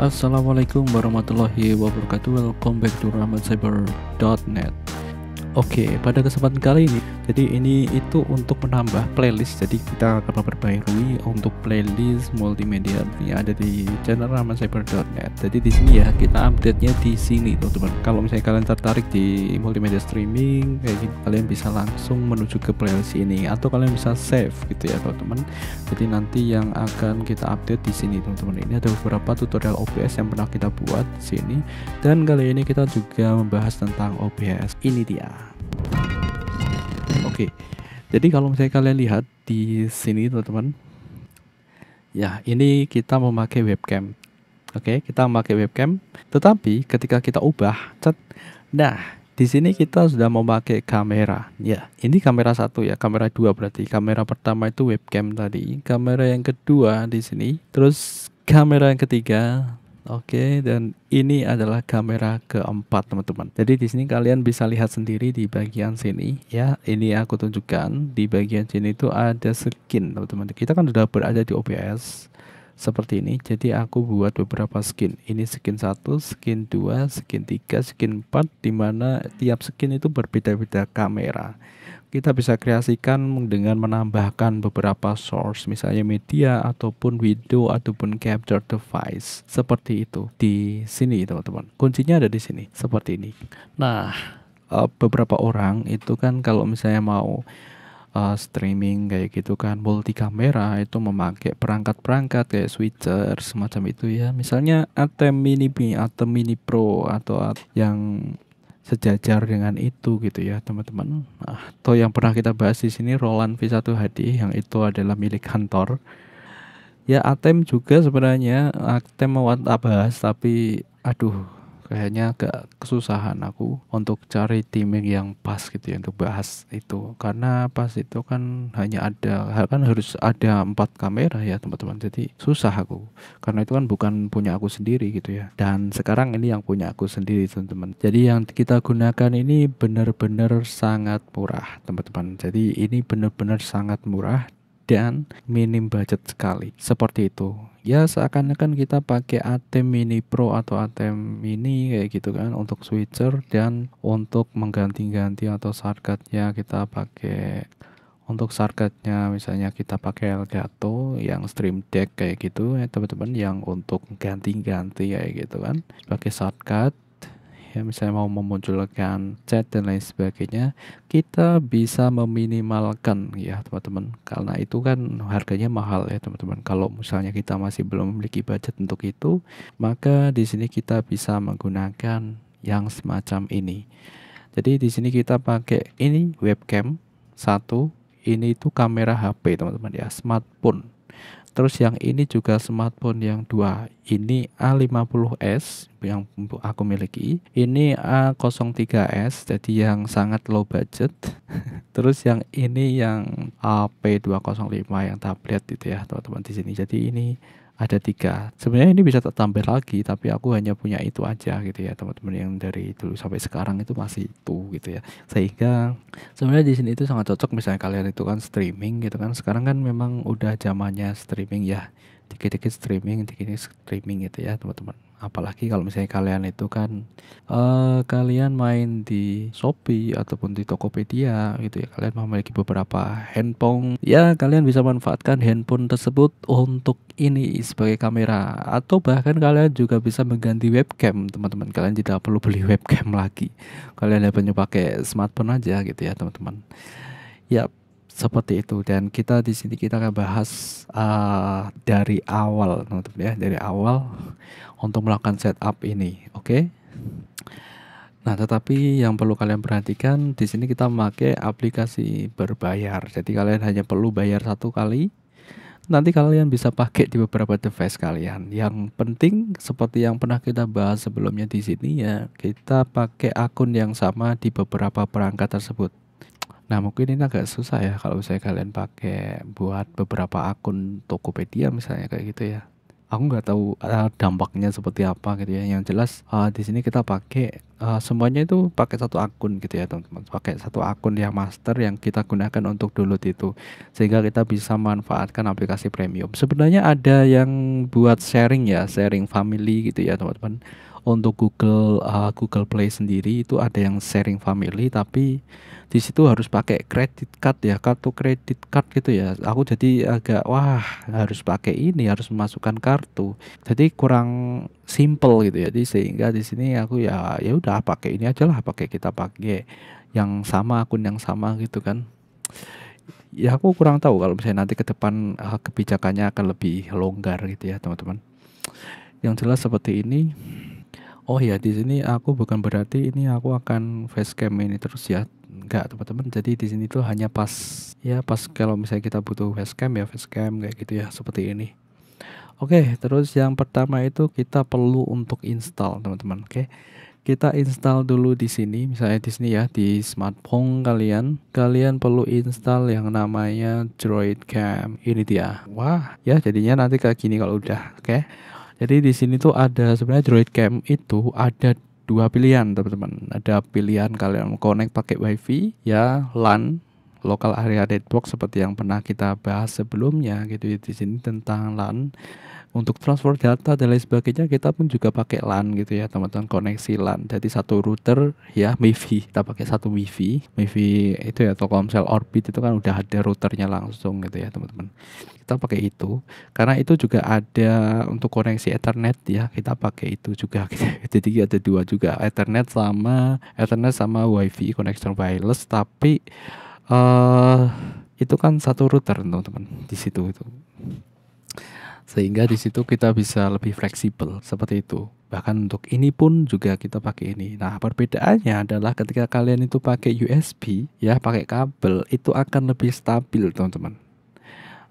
Assalamualaikum warahmatullahi wabarakatuh. Welcome back to rahmatcyber.net. Oke, pada kesempatan kali ini, jadi ini itu untuk menambah playlist. Jadi kita akan memperbarui untuk playlist multimedia yang ada di channel rahmatcyber.net. Jadi di sini ya kita update-nya di sini, teman-teman. Kalau misalnya kalian tertarik di multimedia streaming kayak gitu, kalian bisa langsung menuju ke playlist ini atau kalian bisa save gitu ya, teman-teman. Jadi nanti yang akan kita update di sini, teman-teman. Ini ada beberapa tutorial OBS yang pernah kita buat di sini, dan kali ini kita juga membahas tentang OBS. Ini dia. Oke, jadi kalau misalnya kalian lihat di sini, teman-teman, ya ini kita memakai webcam. Oke, kita memakai webcam, tetapi ketika kita ubah, nah di sini kita sudah memakai kamera. Ya, ini kamera satu ya, kamera dua berarti. Kamera pertama itu webcam tadi, kamera yang kedua di sini, terus kamera yang ketiga. Oke, dan ini adalah kamera keempat, teman-teman. Jadi di sini kalian bisa lihat sendiri di bagian sini ya. Ini aku tunjukkan di bagian sini itu ada skin, teman-teman. Kita kan sudah berada di OBS seperti ini. Jadi aku buat beberapa skin. Ini skin 1, skin 2, skin 3, skin 4, dimana tiap skin itu berbeda-beda kamera. Kita bisa kreasikan dengan menambahkan beberapa source, misalnya media ataupun video ataupun capture device seperti itu di sini, teman-teman. Kuncinya ada di sini seperti ini. Nah, beberapa orang itu kan kalau misalnya mau streaming kayak gitu kan, multi kamera, itu memakai perangkat-perangkat kayak switcher semacam itu ya, misalnya Atem Mini B, Atem Mini Pro atau yang sejajar dengan itu gitu ya, teman-teman. Atau yang pernah kita bahas di sini Roland V1 HD yang itu adalah milik kantor. Ya, Atem juga sebenarnya Atem mau bahas, tapi aduh, kayaknya agak kesusahan aku untuk cari timing yang pas gitu ya untuk bahas itu, karena pas itu kan hanya ada, kan harus ada 4 kamera ya, teman-teman. Jadi susah aku, karena itu kan bukan punya aku sendiri gitu ya, dan sekarang ini yang punya aku sendiri, teman-teman. Jadi yang kita gunakan ini benar-benar sangat murah, teman-teman. Jadi ini benar-benar sangat murah dan minim budget sekali, seperti itu ya. Seakan-akan kita pakai Atem Mini Pro atau Atem Mini kayak gitu kan untuk switcher, dan untuk mengganti-ganti atau shortcutnya kita pakai, untuk shortcutnya misalnya kita pakai Elgato yang Stream Deck kayak gitu ya, teman-teman, yang untuk ganti-ganti kayak gitu kan pakai shortcut ya, misalnya mau memunculkan chat dan lain sebagainya, kita bisa meminimalkan ya, teman-teman, karena itu kan harganya mahal ya, teman-teman. Kalau misalnya kita masih belum memiliki budget untuk itu, maka di sini kita bisa menggunakan yang semacam ini. Jadi di sini kita pakai ini webcam satu, ini itu kamera HP, teman-teman ya, smartphone. Terus yang ini juga smartphone yang dua. Ini A50s yang aku miliki. Ini A03s, jadi yang sangat low budget. Terus yang ini yang P205 yang tablet itu ya, teman-teman, di sini. Jadi ini ada 3. Sebenarnya ini bisa tambah lagi, tapi aku hanya punya itu aja gitu ya, teman-teman. Yang dari dulu sampai sekarang itu masih itu gitu ya. Sehingga sebenarnya di sini itu sangat cocok misalnya kalian itu kan streaming gitu kan. Sekarang kan memang udah zamannya streaming ya. Dikit-dikit streaming, dikit-dikit streaming gitu ya, teman-teman. Apalagi kalau misalnya kalian itu kan kalian main di Shopee ataupun di Tokopedia gitu ya, kalian memiliki beberapa handphone ya, kalian bisa manfaatkan handphone tersebut untuk ini sebagai kamera, atau bahkan kalian juga bisa mengganti webcam, teman-teman. Kalian tidak perlu beli webcam lagi, kalian hanya pakai smartphone aja gitu ya, teman-teman. Ya, seperti itu. Dan kita di sini kita akan bahas dari awal, teman-teman ya, dari awal untuk melakukan setup ini. Oke. Nah, tetapi yang perlu kalian perhatikan di sini kita memakai aplikasi berbayar. Jadi kalian hanya perlu bayar 1 kali. Nanti kalian bisa pakai di beberapa device kalian. Yang penting seperti yang pernah kita bahas sebelumnya di sini ya, kita pakai akun yang sama di beberapa perangkat tersebut. Nah, mungkin ini agak susah ya kalau misalnya kalian pakai buat beberapa akun Tokopedia misalnya kayak gitu ya, Aku nggak tahu dampaknya seperti apa gitu ya. Yang jelas di sini kita pakai semuanya itu pakai satu akun gitu ya teman-teman. Pakai satu akun yang master yang kita gunakan untuk download itu, sehingga kita bisa manfaatkan aplikasi premium. Sebenarnya ada yang buat sharing ya, sharing family gitu ya teman-teman. Untuk Google Play sendiri itu ada yang sharing family, tapi di situ harus pakai credit card ya, kartu kredit card gitu ya. Aku jadi agak wah, harus pakai ini, harus memasukkan kartu. Jadi kurang simple gitu ya. Jadi sehingga di sini aku ya udah pakai ini aja lah, kita pakai yang sama, akun yang sama gitu kan. Ya aku kurang tahu kalau misalnya nanti ke depan kebijakannya akan lebih longgar gitu ya teman-teman. Yang jelas seperti ini. Oh ya, di sini aku bukan berarti ini aku akan facecam ini terus ya. Enggak, teman-teman. Jadi di sini tuh hanya pas kalau misalnya kita butuh facecam ya facecam kayak gitu ya, seperti ini. Oke, terus yang pertama itu kita perlu untuk install, teman-teman. Oke. Kita install dulu di sini, misalnya di sini ya, di smartphone kalian perlu install yang namanya Droid Cam. Ini dia. Wah, ya jadinya nanti kayak gini kalau udah. Oke. Jadi di sini tuh ada sebenarnya Droid Cam itu ada dua pilihan teman-teman. Ada pilihan kalian connect pakai WiFi ya, LAN, local area network seperti yang pernah kita bahas sebelumnya gitu ya, di sini tentang LAN. Untuk transfer data dan lain sebagainya kita pun juga pakai LAN gitu ya teman-teman, koneksi LAN. Jadi satu router ya MiFi, kita pakai satu MiFi itu ya, Telkomsel Orbit itu kan udah ada routernya langsung gitu ya teman-teman. Kita pakai itu karena itu juga ada untuk koneksi Ethernet ya, kita pakai itu juga gitu. Jadi ada dua juga, Ethernet sama WiFi connection wireless, tapi itu kan satu router teman-teman di situ itu. Sehingga di situ kita bisa lebih fleksibel seperti itu. Bahkan untuk ini pun juga kita pakai ini. Nah, perbedaannya adalah ketika kalian itu pakai USB ya, pakai kabel, itu akan lebih stabil, teman-teman.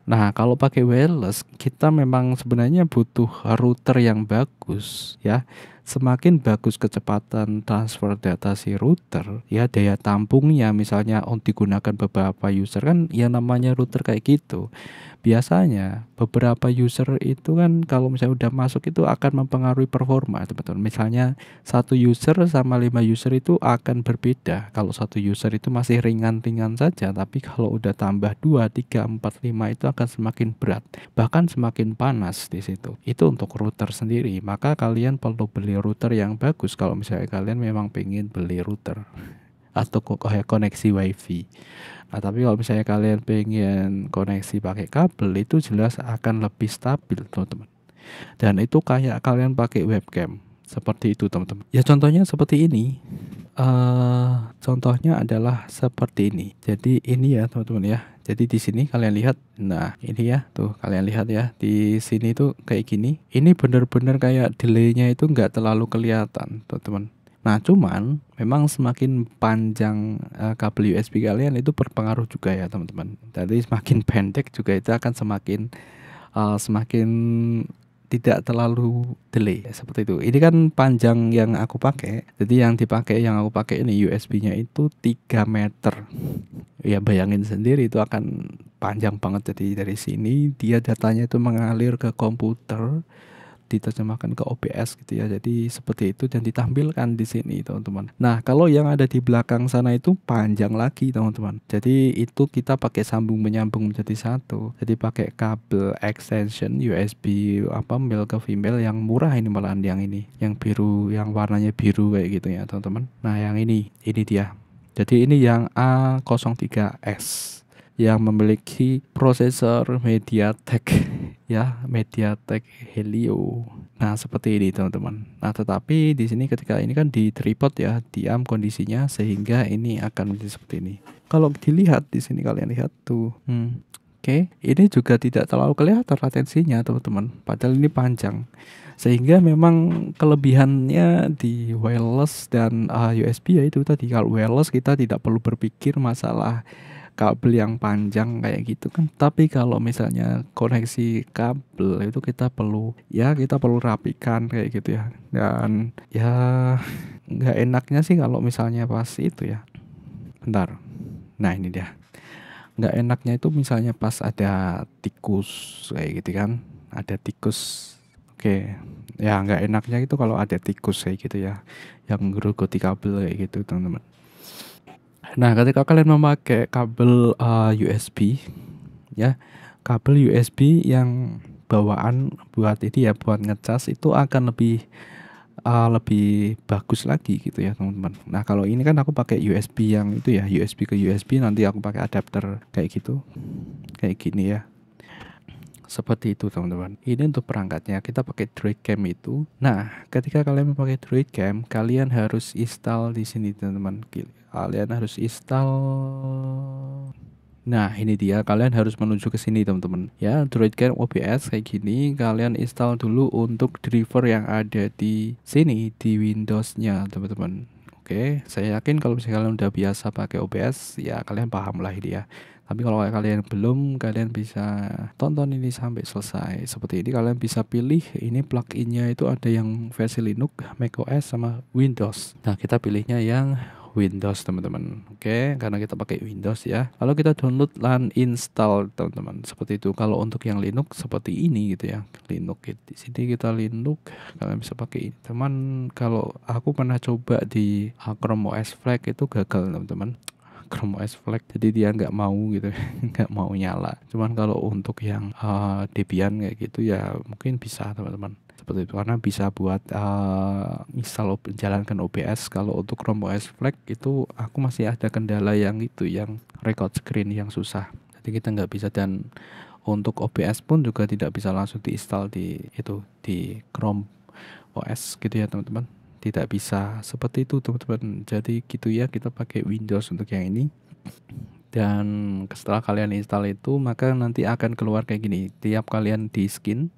Nah, kalau pakai wireless, kita memang sebenarnya butuh router yang bagus ya. Semakin bagus kecepatan transfer data si router, ya daya tampungnya misalnya digunakan beberapa user kan, yang namanya router kayak gitu. Biasanya beberapa user itu kan kalau misalnya udah masuk itu akan mempengaruhi performa, teman-teman. Misalnya satu user sama 5 user itu akan berbeda. Kalau satu user itu masih ringan-ringan saja, tapi kalau udah tambah 2, 3, 4, 5 itu akan semakin berat, bahkan semakin panas di situ. Itu untuk router sendiri. Maka kalian perlu beli router yang bagus kalau misalnya kalian memang pengen beli router atau kayak koneksi WiFi. Nah, tapi kalau misalnya kalian pengen koneksi pakai kabel itu jelas akan lebih stabil, teman-teman. Dan itu kayak kalian pakai webcam. Seperti itu, teman-teman. Ya contohnya seperti ini. Contohnya adalah seperti ini. Jadi ini ya, teman-teman ya. Jadi di sini kalian lihat, nah ini ya, tuh kalian lihat ya, di sini tuh kayak gini. Ini bener-bener kayak delaynya itu nggak terlalu kelihatan, teman-teman. Nah, cuman memang semakin panjang kabel USB kalian itu berpengaruh juga ya teman-teman. Jadi semakin pendek juga itu akan semakin tidak terlalu delay seperti itu. Ini kan panjang yang aku pakai. Jadi yang aku pakai ini USB-nya itu 3 meter. Ya bayangin sendiri itu akan panjang banget. Jadi dari sini dia datanya itu mengalir ke komputer, diterjemahkan ke OBS gitu ya. Jadi seperti itu dan ditampilkan di sini, teman-teman. Nah, kalau yang ada di belakang sana itu panjang lagi, teman-teman. Jadi itu kita pakai sambung menyambung menjadi satu. Jadi pakai kabel extension USB male ke female yang murah ini, malahan yang ini, yang biru, yang warnanya biru kayak gitu ya, teman-teman. Nah, yang ini dia. Jadi ini yang A03S yang memiliki prosesor MediaTek ya, MediaTek Helio. Nah, seperti ini teman-teman. Nah, tetapi di sini ketika ini kan di tripod ya, diam kondisinya sehingga ini akan menjadi seperti ini. Kalau dilihat di sini kalian lihat tuh. Oke, ini juga tidak terlalu kelihatan latensinya, teman-teman. Padahal ini panjang. Sehingga memang kelebihannya di wireless dan USB ya itu tadi. Kalau wireless kita tidak perlu berpikir masalah kabel yang panjang kayak gitu kan. Tapi kalau misalnya koneksi kabel itu kita perlu rapikan kayak gitu ya. Dan ya nggak enaknya sih kalau misalnya pas itu ya. Bentar. Nah, ini dia. Nggak enaknya itu misalnya pas ada tikus kayak gitu kan. Ada tikus Oke, ya nggak enaknya itu kalau ada tikus kayak gitu ya, yang ngerogoti kabel kayak gitu teman-teman. Nah, ketika kalian memakai kabel USB ya, kabel USB yang bawaan buat ini ya, buat ngecas itu akan lebih bagus lagi gitu ya teman-teman. Nah, kalau ini kan aku pakai USB yang itu ya, USB ke USB, nanti aku pakai adapter kayak gitu, kayak gini ya. Seperti itu teman-teman. Ini untuk perangkatnya, kita pakai Droidcam itu. Nah, ketika kalian memakai Droidcam, kalian harus install di sini teman-teman. Kalian harus install. Nah, ini dia, kalian harus menuju ke sini teman-teman. Ya, Droidcam OBS kayak gini, kalian install dulu untuk driver yang ada di sini di Windows-nya teman-teman. Oke, saya yakin kalau misalnya kalian udah biasa pakai OBS, ya kalian paham lah ini ya. Tapi kalau kalian belum, kalian bisa tonton ini sampai selesai. Seperti ini, kalian bisa pilih ini plugin-nya itu ada yang versi Linux, macOS sama Windows. Nah, kita pilihnya yang Windows teman-teman. Oke, karena kita pakai Windows ya. Kalau kita download dan install teman-teman. Seperti itu. Kalau untuk yang Linux seperti ini gitu ya. Linux di sini kita Linux, kalian bisa pakai ini. Teman, kalau aku pernah coba di Chrome OS Flash itu gagal teman-teman. Chrome OS Flash, jadi dia nggak mau gitu, nggak mau nyala. Cuman kalau untuk yang Debian kayak gitu ya mungkin bisa teman-teman. Seperti itu, karena bisa buat install menjalankan OBS. Kalau untuk Chrome OS Flash itu aku masih ada kendala yang itu, yang record screen yang susah. Jadi kita nggak bisa, dan untuk OBS pun juga tidak bisa langsung diinstal di itu di Chrome OS gitu ya teman-teman. Tidak bisa seperti itu teman-teman. Jadi gitu ya, kita pakai Windows untuk yang ini. Dan setelah kalian install itu, maka nanti akan keluar kayak gini. Tiap kalian di skin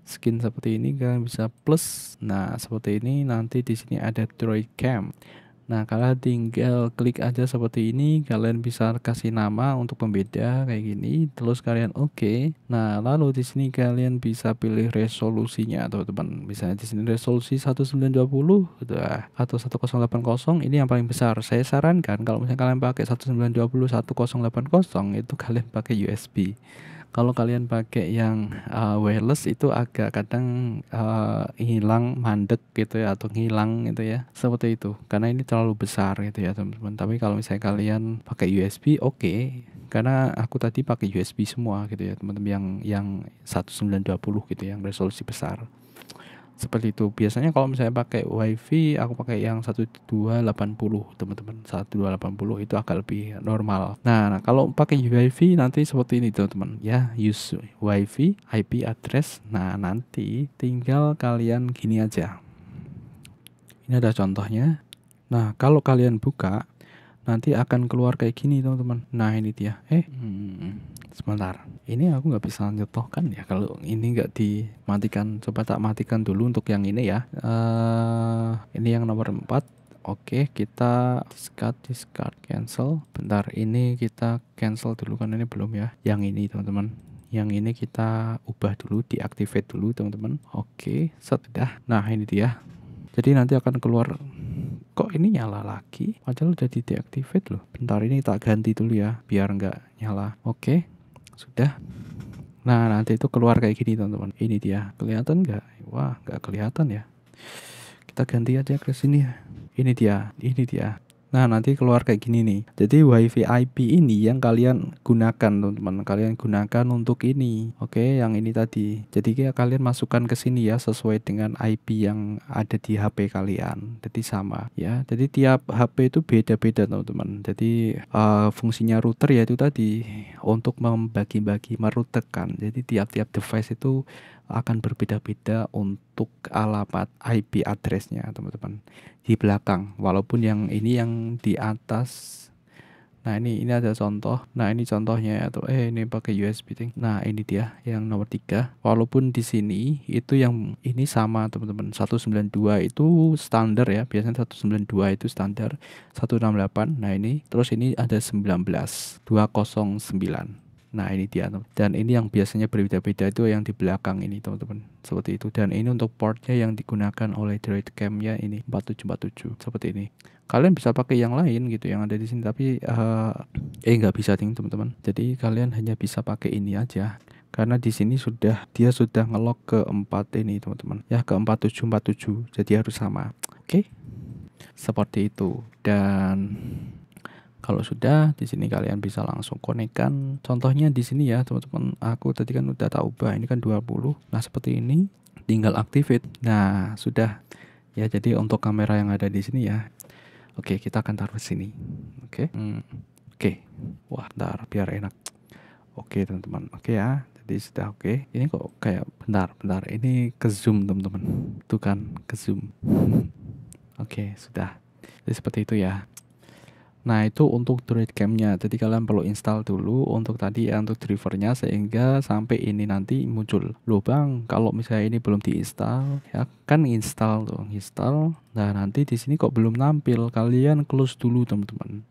seperti ini, kalian bisa plus. Nah, seperti ini, nanti di sini ada Droidcam. Nah, kalian tinggal klik aja seperti ini, kalian bisa kasih nama untuk pembeda kayak gini, terus kalian oke. Nah, lalu di sini kalian bisa pilih resolusinya teman-teman. Misalnya di sini resolusi 1920 gitu ya, atau 1080, ini yang paling besar. Saya sarankan kalau misalnya kalian pakai 1920 1080 itu kalian pakai USB. Kalau kalian pakai yang wireless itu agak kadang hilang mandek gitu ya, atau hilang gitu ya, seperti itu, karena ini terlalu besar gitu ya teman-teman. Tapi kalau misalnya kalian pakai USB oke, karena aku tadi pakai USB semua gitu ya teman-teman, yang 1920 gitu, yang resolusi besar. Seperti itu. Biasanya kalau misalnya pakai WiFi, aku pakai yang 1280 teman-teman. 1280 itu agak lebih normal. Nah, kalau pakai WiFi nanti seperti ini teman-teman ya, use WiFi IP address. Nah, nanti tinggal kalian gini aja. Ini ada contohnya. Nah, kalau kalian buka nanti akan keluar kayak gini teman-teman. Nah, ini dia. Sebentar, ini aku nggak bisa nyotohkan ya kalau ini nggak dimatikan. Coba tak matikan dulu untuk yang ini ya. Ini yang nomor 4. Oke, kita discard, cancel. Bentar, ini kita cancel dulu kan ini belum ya. Yang ini teman-teman, yang ini kita ubah dulu, deactivate dulu teman-teman. Oke, sudah. Nah, ini dia. Jadi nanti akan keluar, kok ini nyala lagi? Padahal udah di deactivate loh. Bentar, ini tak ganti dulu ya, biar nggak nyala. Oke, sudah. Nah, nanti itu keluar kayak gini teman-teman. Ini dia, kelihatan nggak? Wah, nggak kelihatan ya. Kita ganti aja ke sini ya. Ini dia. Nah, nanti keluar kayak gini nih. Jadi WiFi IP ini yang kalian gunakan teman-teman. Kalian gunakan untuk ini. Oke, yang ini tadi. Jadi kalian masukkan ke sini ya, sesuai dengan IP yang ada di HP kalian. Jadi sama ya. Jadi tiap HP itu beda-beda teman-teman. Jadi fungsinya router ya itu tadi, untuk membagi-bagi, merutekan. Jadi tiap-tiap device itu akan berbeda-beda untuk alamat IP address-nya teman-teman di belakang, walaupun yang ini yang di atas. Nah, ini ada contoh. Nah, ini contohnya, atau ini pakai USB thing. Nah, ini dia yang nomor 3. Walaupun di sini itu yang ini sama teman-teman. 192 itu standar ya. Biasanya 192 itu standar. 168. Nah, ini terus ini ada 19209. Nah, ini dia. Dan ini yang biasanya berbeda-beda itu yang di belakang ini teman-teman. Seperti itu. Dan ini untuk portnya yang digunakan oleh Droidcam ya, ini 4747 seperti ini. Kalian bisa pakai yang lain gitu yang ada di sini, tapi nggak bisa teman-teman. Jadi kalian hanya bisa pakai ini aja. karena di sini dia sudah ngelok ke 4 ini teman-teman ya, ke 4747, jadi harus sama. Oke, seperti itu. Dan kalau sudah di sini kalian bisa langsung konekkan. Contohnya di sini ya teman-teman, aku tadi kan udah tak ubah, ini kan 20. Nah seperti ini, tinggal activate. Nah sudah ya, jadi untuk kamera yang ada di sini ya. Oke, kita akan taruh sini. Oke. Oke. Wah, ntar biar enak. Oke teman-teman. Oke ya. Jadi sudah oke. Ini kok kayak bentar. Ini ke zoom teman-teman. Tuh kan ke zoom. Oke, sudah. Jadi seperti itu ya. Nah itu untuk Droid Cam-nya. Jadi kalian perlu install dulu untuk tadi ya, untuk drivernya, sehingga sampai ini nanti muncul. Loh bang, kalau misalnya ini belum diinstal ya, kan install tuh, install. Nah nanti di sini kok belum nampil. Kalian close dulu teman-teman.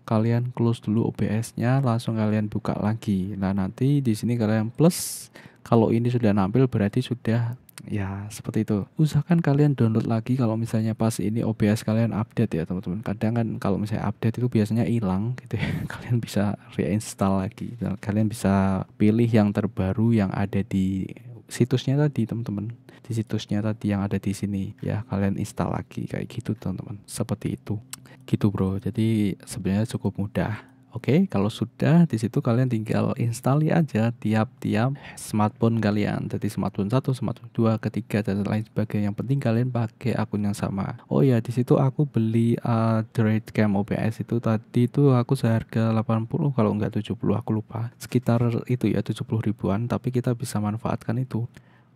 Kalian close dulu OBS-nya, langsung kalian buka lagi. Nah nanti di sini kalian plus. Kalau ini sudah nampil berarti sudah. Ya seperti itu. Usahakan kalian download lagi kalau misalnya pas ini OBS kalian update ya teman-teman. Kadang kan kalau misalnya update itu biasanya hilang gitu ya. Kalian bisa reinstall lagi. Dan kalian bisa pilih yang terbaru yang ada di situsnya tadi teman-teman. Di situsnya tadi yang ada di sini ya, kalian install lagi kayak gitu teman-teman. Seperti itu. Gitu bro. Jadi sebenarnya cukup mudah. Oke, kalau sudah di situ kalian tinggal install aja tiap-tiap smartphone kalian. Jadi smartphone 1, smartphone 2, ketiga dan lain sebagainya. Yang penting kalian pakai akun yang sama. Oh ya, di situ aku beli Droid Cam OBS itu tadi itu aku seharga 80 kalau enggak 70, aku lupa. Sekitar itu ya 70 ribuan, tapi kita bisa manfaatkan itu.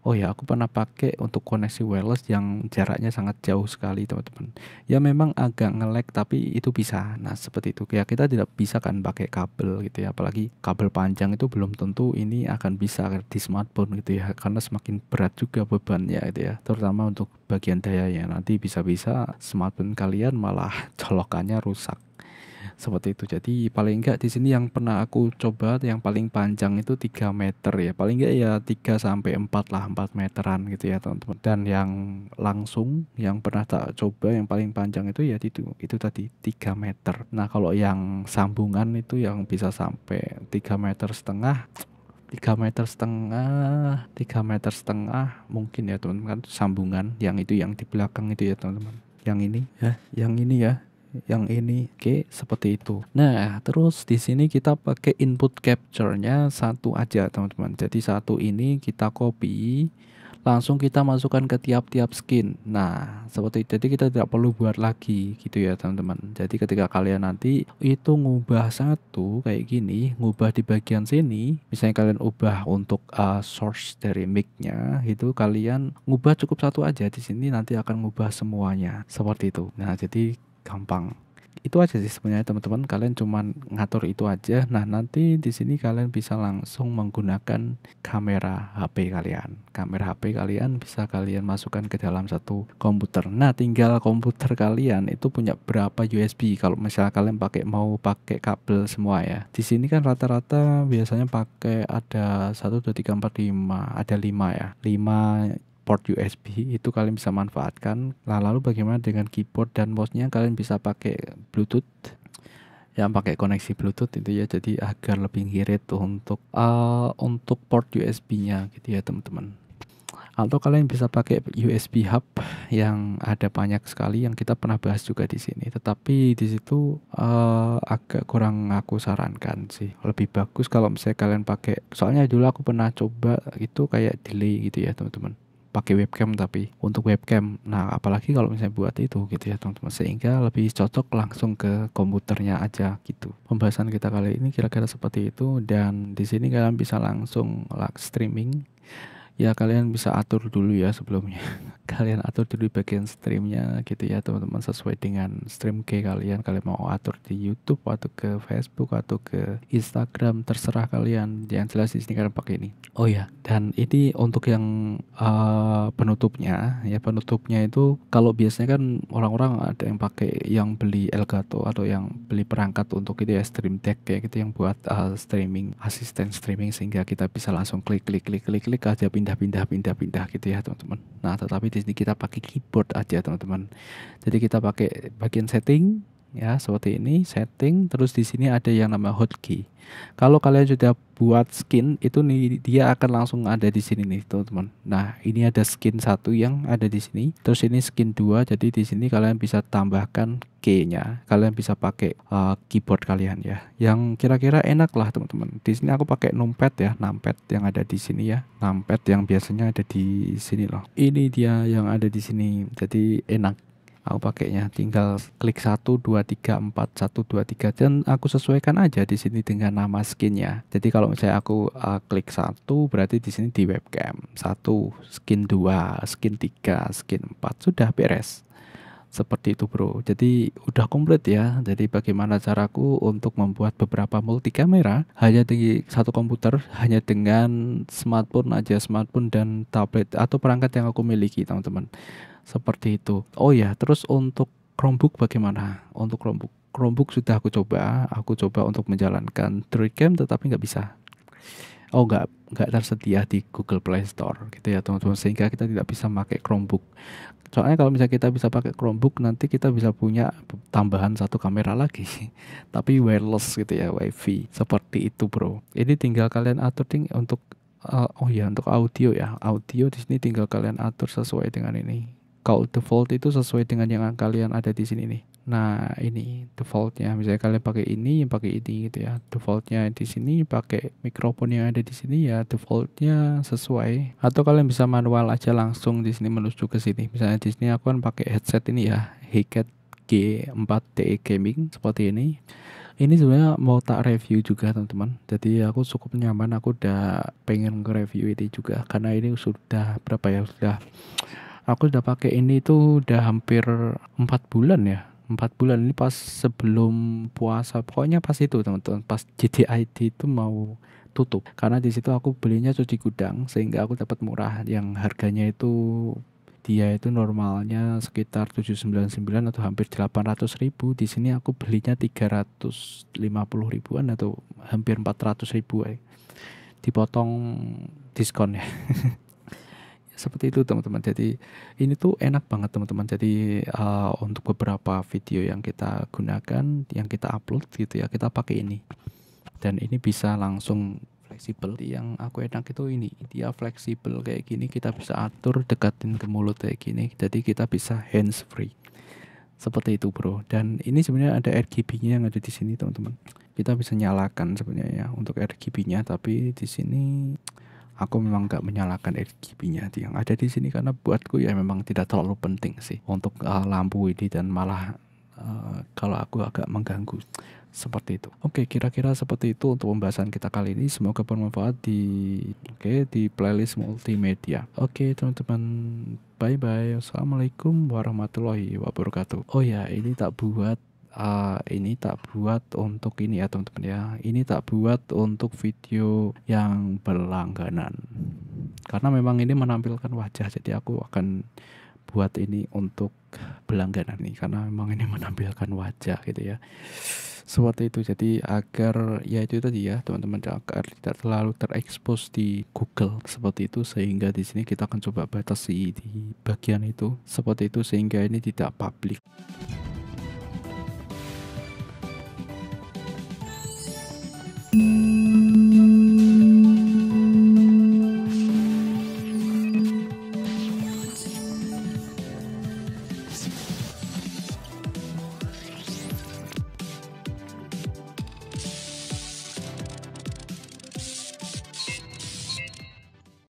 Oh ya, aku pernah pakai untuk koneksi wireless yang jaraknya sangat jauh sekali teman-teman. Ya memang agak nge-lag tapi itu bisa. Nah seperti itu ya, kita tidak bisa kan pakai kabel gitu ya. Apalagi kabel panjang itu belum tentu ini akan bisa di smartphone gitu ya. Karena semakin berat juga bebannya gitu ya. Terutama untuk bagian dayanya. Nanti bisa-bisa smartphone kalian malah colokannya rusak. Seperti itu. Jadi paling enggak di sini yang pernah aku coba yang paling panjang itu 3 meter ya. Paling enggak ya 3 sampai 4 lah, 4 meteran gitu ya teman-teman. Dan yang langsung yang pernah tak coba yang paling panjang itu ya itu tadi 3 meter. Nah, kalau yang sambungan itu yang bisa sampai 3,5 meter, 3,5 meter mungkin ya teman-teman, kan sambungan yang itu yang di belakang itu ya teman-teman. Yang ini ya, yang ini. Oke, seperti itu. Nah terus di sini kita pakai input capture-nya satu aja teman-teman. Jadi satu ini kita copy, langsung kita masukkan ke tiap-tiap skin. Nah seperti itu, jadi kita tidak perlu buat lagi gitu ya teman-teman. Jadi ketika kalian nanti itu ngubah satu kayak gini, ngubah di bagian sini, misalnya kalian ubah untuk source dari mic-nya, itu kalian ngubah cukup satu aja. Di sini nanti akan ngubah semuanya seperti itu. Nah jadi gampang. Itu aja sih sebenarnya teman-teman, kalian cuman ngatur itu aja. Nah, nanti di sini kalian bisa langsung menggunakan kamera HP kalian. Kamera HP kalian bisa kalian masukkan ke dalam satu komputer. Nah, tinggal komputer kalian itu punya berapa USB. Kalau misalnya kalian mau pakai kabel semua ya. Di sini kan rata-rata biasanya pakai ada 1 2 3 4 5, ada 5 ya. 5 port USB itu kalian bisa manfaatkan. Lalu bagaimana dengan keyboard dan mouse-nya, kalian bisa pakai Bluetooth yang pakai koneksi Bluetooth itu ya, jadi agar lebih ngirit untuk port USB-nya gitu ya teman-teman. Atau kalian bisa pakai USB hub yang ada banyak sekali yang kita pernah bahas juga di sini. Tetapi di situ agak kurang aku sarankan sih. Lebih bagus kalau misalnya kalian pakai. Soalnya dulu aku pernah coba itu kayak delay gitu ya teman-teman. Pakai webcam, tapi untuk webcam. Nah, apalagi kalau misalnya buat itu gitu ya teman-teman, sehingga lebih cocok langsung ke komputernya aja gitu. Pembahasan kita kali ini kira-kira seperti itu, dan di sini kalian bisa langsung streaming. Ya kalian bisa atur dulu ya sebelumnya. Kalian atur dulu bagian streamnya gitu ya teman-teman, sesuai dengan stream key kalian. Kalian mau atur di YouTube atau ke Facebook atau ke Instagram, terserah kalian. Yang jelas di sini kalian pakai ini. Oh ya, dan ini untuk yang penutupnya ya. Penutupnya itu kalau biasanya kan orang-orang ada yang pakai yang beli Elgato atau yang beli perangkat untuk itu ya, Stream Deck kayak gitu, yang buat streaming, asisten streaming, sehingga kita bisa langsung klik aja, pindah gitu ya teman-teman. Nah tetapi di sini kita pakai keyboard aja teman-teman. Jadi kita pakai bagian setting ya, seperti ini setting. Terus di sini ada yang nama hotkey. Kalau kalian sudah buat skin itu nih, dia akan langsung ada di sini nih teman-teman. Nah, ini ada skin satu yang ada di sini. Terus ini skin 2. Jadi di sini kalian bisa tambahkan key-nya. Kalian bisa pakai keyboard kalian ya. Yang kira-kira enak lah teman-teman. Di sini aku pakai numpad ya, numpad yang ada di sini ya. Numpad yang biasanya ada di sini loh. Ini dia yang ada di sini. Jadi enak. Aku pakainya tinggal klik 1 2 3 4 1 2 3 dan aku sesuaikan aja di sini dengan nama skinnya. Jadi kalau misalnya aku klik 1 berarti di sini di webcam 1, skin 2, skin 3, skin 4 sudah beres. Seperti itu bro. Jadi udah komplit ya. Jadi bagaimana caraku untuk membuat beberapa multi kamera hanya di satu komputer, hanya dengan smartphone aja, smartphone dan tablet atau perangkat yang aku miliki teman-teman. Seperti itu. Oh ya, terus untuk Chromebook bagaimana? Untuk Chromebook sudah aku coba untuk menjalankan Droidcam tetapi nggak bisa. Oh, nggak tersedia di Google Play Store gitu ya teman-teman, sehingga kita tidak bisa pakai Chromebook. Soalnya kalau misalnya kita bisa pakai Chromebook nanti kita bisa punya tambahan satu kamera lagi tapi wireless gitu ya, WiFi. Seperti itu bro. Ini tinggal kalian atur untuk oh ya, untuk audio ya. Audio di sini tinggal kalian atur sesuai dengan ini. Kalau default itu sesuai dengan yang kalian ada di sini nih. Nah, ini defaultnya. Misalnya kalian pakai ini gitu ya. Defaultnya di sini pakai mikrofon yang ada di sini ya. Defaultnya sesuai. Atau kalian bisa manual aja langsung di sini menuju ke sini. Misalnya di sini aku kan pakai headset ini ya, Hikat G4TE Gaming seperti ini. Ini sebenarnya mau tak review juga teman-teman. Jadi aku cukup nyaman. Aku udah pengen nge-review ini juga karena ini sudah berapa ya? Aku sudah pakai ini tuh udah hampir 4 bulan ya. 4 bulan ini pas sebelum puasa. Pokoknya pas itu teman-teman, pas JDID itu mau tutup. Karena di situ aku belinya cuci gudang sehingga aku dapat murah, yang harganya itu dia itu normalnya sekitar 799 atau hampir 800.000. Di sini aku belinya 350 ribuan atau hampir 400 ribu ya. Dipotong diskon ya. Seperti itu teman-teman. Jadi ini tuh enak banget teman-teman. Jadi untuk beberapa video yang kita gunakan, yang kita upload gitu ya, kita pakai ini. Dan ini bisa langsung fleksibel. Yang aku enak itu ini, dia fleksibel kayak gini, kita bisa atur dekatin ke mulut kayak gini. Jadi kita bisa hands free. Seperti itu bro. Dan ini sebenarnya ada RGB-nya yang ada di sini teman-teman. Kita bisa nyalakan sebenarnya untuk RGB-nya, tapi di sini aku memang nggak menyalakan RGB-nya yang ada di sini karena buatku ya memang tidak terlalu penting sih untuk lampu ini, dan malah kalau aku agak mengganggu. Seperti itu. Oke, kira-kira seperti itu untuk pembahasan kita kali ini. Semoga bermanfaat di playlist multimedia. Oke, teman-teman. Bye bye. Assalamualaikum warahmatullahi wabarakatuh. Oh ya, ini tak buat untuk ini ya teman-teman ya. Ini tak buat untuk video yang berlangganan. Karena memang ini menampilkan wajah, jadi aku akan buat ini untuk berlangganan nih karena memang ini menampilkan wajah gitu ya. Seperti itu. Jadi agar ya itu tadi ya teman-teman, agar tidak terlalu terekspos di Google seperti itu, sehingga di sini kita akan coba batasi di bagian itu seperti itu sehingga ini tidak publik.